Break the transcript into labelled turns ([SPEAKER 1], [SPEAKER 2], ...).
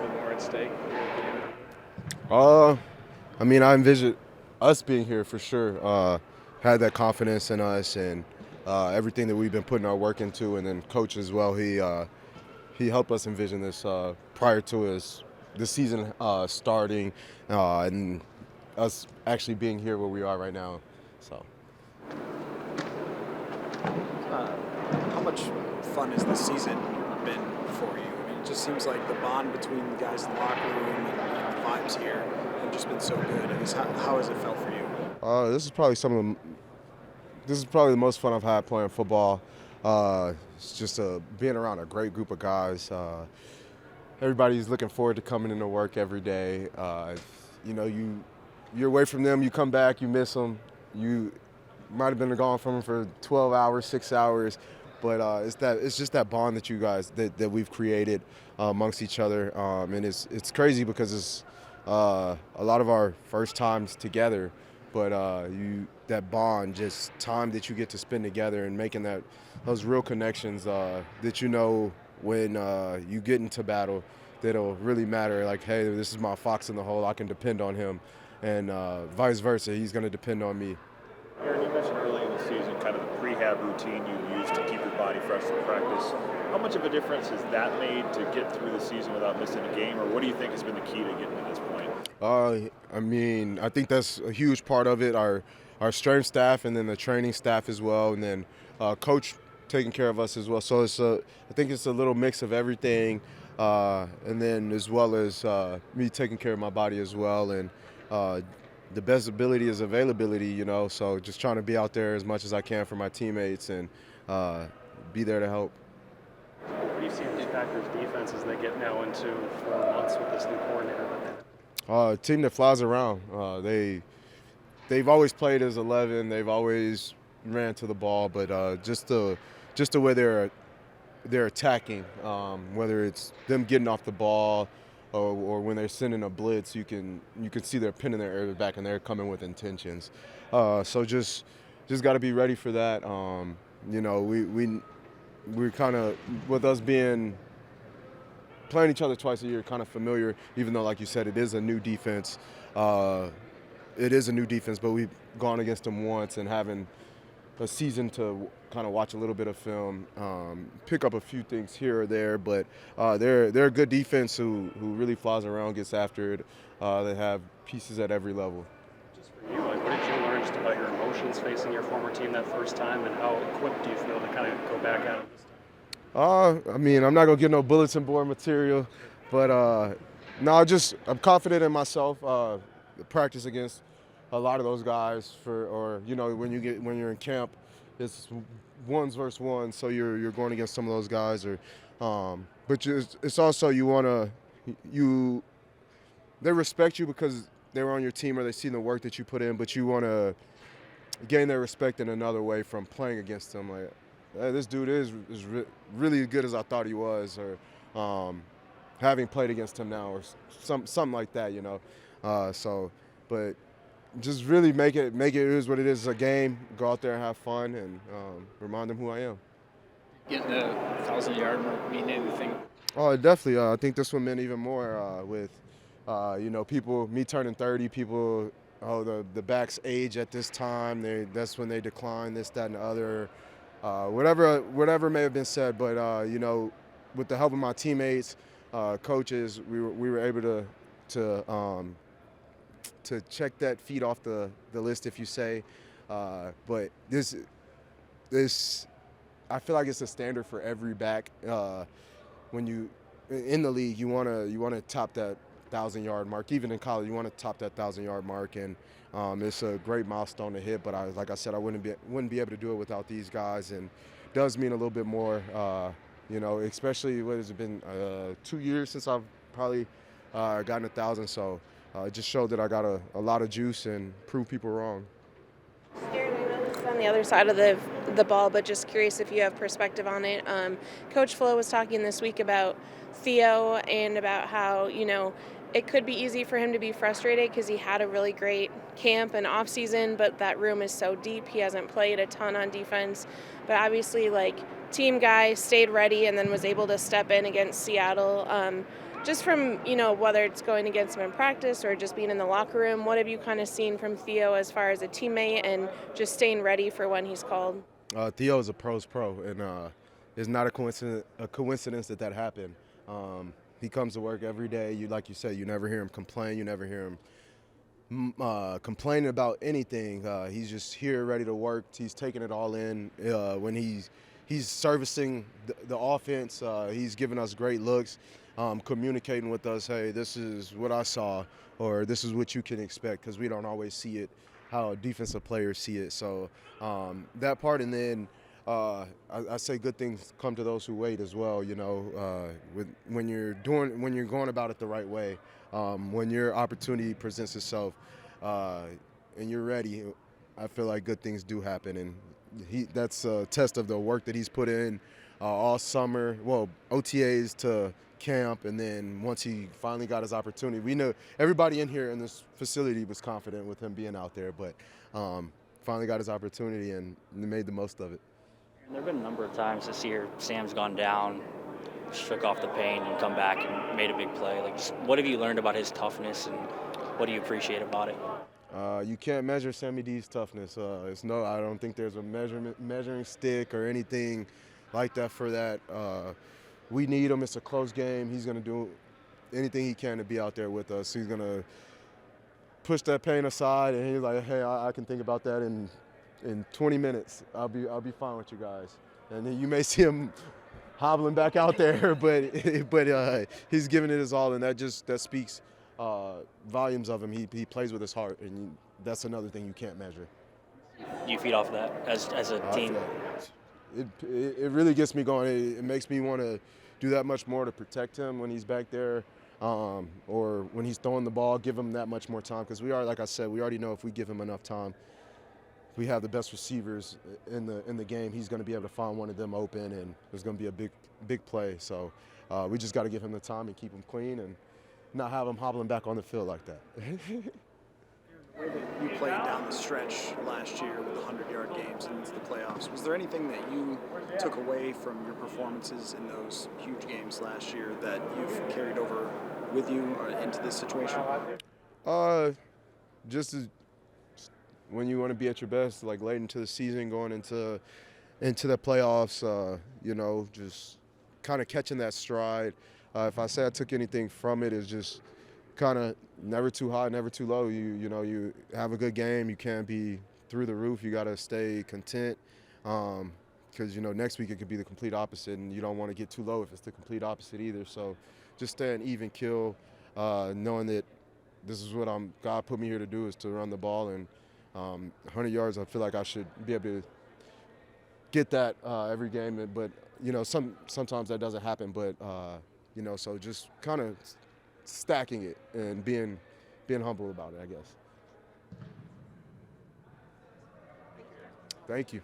[SPEAKER 1] been more at stake?
[SPEAKER 2] Uh, I mean, I envision us being here for sure. Had that confidence in us and everything that we've been putting our work into, and then coach as well. He helped us envision this prior to the season starting and us actually being here where we are right now. So.
[SPEAKER 3] How much fun has this season been for you? I mean, it just seems like the bond between the guys in the locker room and the vibes here have just been so good. I guess how has it felt for you?
[SPEAKER 2] This is probably this is probably the most fun I've had playing football. It's just being around a great group of guys. Everybody's looking forward to coming into work every day. You're away from them, you come back, you miss them. You might have been gone from them for 12 hours, 6 hours, but it's just that bond that you guys that we've created amongst each other, and it's crazy because it's a lot of our first times together. But that bond, just time that you get to spend together and making those real connections that when you get into battle, that'll really matter. Like, hey, this is my fox in the hole. I can depend on him, and vice versa. He's going to depend on me.
[SPEAKER 4] Aaron, you mentioned early in the season kind of the prehab routine you use to keep your body fresh for practice. How much of a difference has that made to get through the season without missing a game, or what do you think has been the key to getting to this point?
[SPEAKER 2] I think that's a huge part of it. Our strength staff, and then the training staff as well, and then coach taking care of us as well. So I think it's a little mix of everything, and then as well as me taking care of my body as well, and the best ability is availability, so just trying to be out there as much as I can for my teammates and be there to help.
[SPEAKER 1] What do you see in this Packers defense as they get now into 4 months with this new coordinator?
[SPEAKER 2] A team that flies around. They've always played as 11. They've always ran to the ball, but just the way they're attacking, whether it's them getting off the ball or when they're sending a blitz, you can see they're pinning their air back and they're coming with intentions. So just got to be ready for that. We're kind of, with us being playing each other twice a year, kind of familiar, even though, like you said, it is a new defense. It is a new defense, but we've gone against them once, and having a season to kind of watch a little bit of film, pick up a few things here or there, but they're a good defense who really flies around, gets after it. They have pieces at every level.
[SPEAKER 1] Just for you, what did you learn just about your emotions facing your former team that first time, and how equipped do you feel to kind of go back at it this time?
[SPEAKER 2] I'm not gonna get no bulletin board material, but I'm confident in myself. Practice against a lot of those guys when you're in camp, it's ones versus ones, so you're going against some of those guys, but it's also they respect you because they were on your team or they see the work that you put in, but you want to gain their respect in another way from playing against them. Like, hey, this dude is really as good as I thought he was, or having played against him now, or something like that, but just really make it is what it is. It's a game. Go out there and have fun, and remind them who I am.
[SPEAKER 3] Getting the 1,000-yard mark mean anything?
[SPEAKER 2] Oh, definitely. I think this one meant even more with, me turning 30, people, the backs age at this time. That's when they decline, this, that, and the other. Whatever may have been said, but, with the help of my teammates, coaches, we were able to check that feat off the list, if you say. But this, I feel like it's a standard for every back. When you in the league, you wanna top that 1,000-yard mark. Even in college, you want to top that 1,000-yard mark, and it's a great milestone to hit. But like I said, I wouldn't be able to do it without these guys, and it does mean a little bit more. Especially what has it been 2 years since I've probably gotten 1,000. So it just showed that I got a lot of juice and proved people wrong.
[SPEAKER 5] Aaron, I know this is on the other side of the ball, but just curious if you have perspective on it. Coach Flo was talking this week about Theo and about how, it could be easy for him to be frustrated because he had a really great camp and off season, but that room is so deep. He hasn't played a ton on defense, but obviously, like, team guy, stayed ready and then was able to step in against Seattle. Just from, whether it's going against him in practice or just being in the locker room, what have you kind of seen from Theo as far as a teammate and just staying ready for when he's called?
[SPEAKER 2] Theo is a pro's pro, and it's not a coincidence that happened. He comes to work every day. Like you said, you never hear him complain. You never hear him complaining about anything. He's just here, ready to work. He's taking it all in. When he's servicing the offense, he's giving us great looks, communicating with us. Hey, this is what I saw, or this is what you can expect, because we don't always see it how defensive players see it. So that part, and then I say good things come to those who wait as well. When you're going about it the right way, when your opportunity presents itself, and you're ready, I feel like good things do happen, and that's a test of the work that he's put in all summer. Well, OTAs to camp, and then once he finally got his opportunity, we know everybody in here in this facility was confident with him being out there, but finally got his opportunity and made the most of it.
[SPEAKER 6] There have been a number of times this year Sam's gone down, shook off the pain, and come back and made a big play. Like, just what have you learned about his toughness, and what do you appreciate about it?
[SPEAKER 2] You can't measure Sammy D's toughness. I don't think there's a measuring stick or anything like that for that. We need him. It's a close game. He's going to do anything he can to be out there with us. He's going to push that pain aside, and he's like, hey, I can think about that in 20 minutes. I'll be fine with you guys. And then you may see him hobbling back out there, but he's giving it his all, and that speaks volumes of him. He plays with his heart, and that's another thing you can't measure.
[SPEAKER 6] Do you feed off of that as a team?
[SPEAKER 2] It really gets me going. It makes me want to do that much more to protect him when he's back there, or when he's throwing the ball, give him that much more time. Because like I said, we already know if we give him enough time, if we have the best receivers in the game, he's going to be able to find one of them open, and there's going to be a big play. So we just got to give him the time and keep him clean and not have him hobbling back on the field like that.
[SPEAKER 3] The way that you played down the stretch last year with the 100-yard games and into the playoffs, was there anything that you took away from your performances in those huge games last year that you've carried over with you into this situation?
[SPEAKER 2] When you want to be at your best, like late into the season, going into the playoffs, just kind of catching that stride. If I say I took anything from it, is just kind of never too high, never too low. You have a good game, you can't be through the roof. You got to stay content, because next week it could be the complete opposite, and you don't want to get too low if it's the complete opposite either. So just staying even kill, knowing that this is what God put me here to do, is to run the ball, and 100 yards. I feel like I should be able to get that every game, but sometimes that doesn't happen. But so just kind of stacking it and being humble about it, I guess. Thank you.